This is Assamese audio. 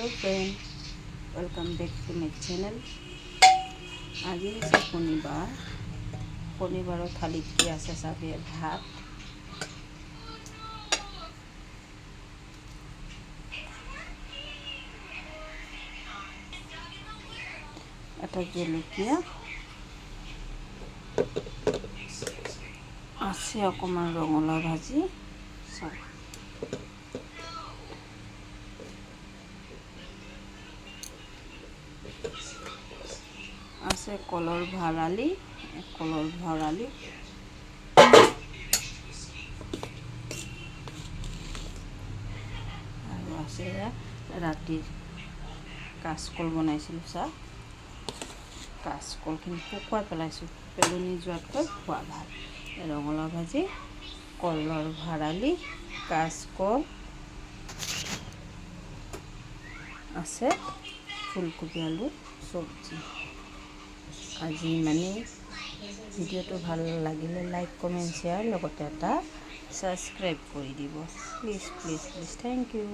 Hello friend, welcome back to my channel. आज है शनिवार थालीत की আছে চাগে ভাত, এটা জলকীয়া আছে, অকণমান ৰঙালাও ভাজি আছে, কলৰ ভৰালি আৰু আছে ৰাতিৰ কাচকল বনাইছিলোঁ। কাচকলখিনি শুকুৱাই পেলাইছোঁ, পেলনি যোৱাতকৈ খোৱা ভাল। ৰঙালাও ভাজি, কলৰ ভৰালি, কাচকল আছে, ফুলকবি আলু চব্জি। আজি ইমানেই। ভিডিঅ'টো ভাল লাগিলে লাইক কমেণ্ট শ্বেয়াৰ, লগতে এটা ছাবস্ক্ৰাইব কৰি দিব প্লিজ। Thank U.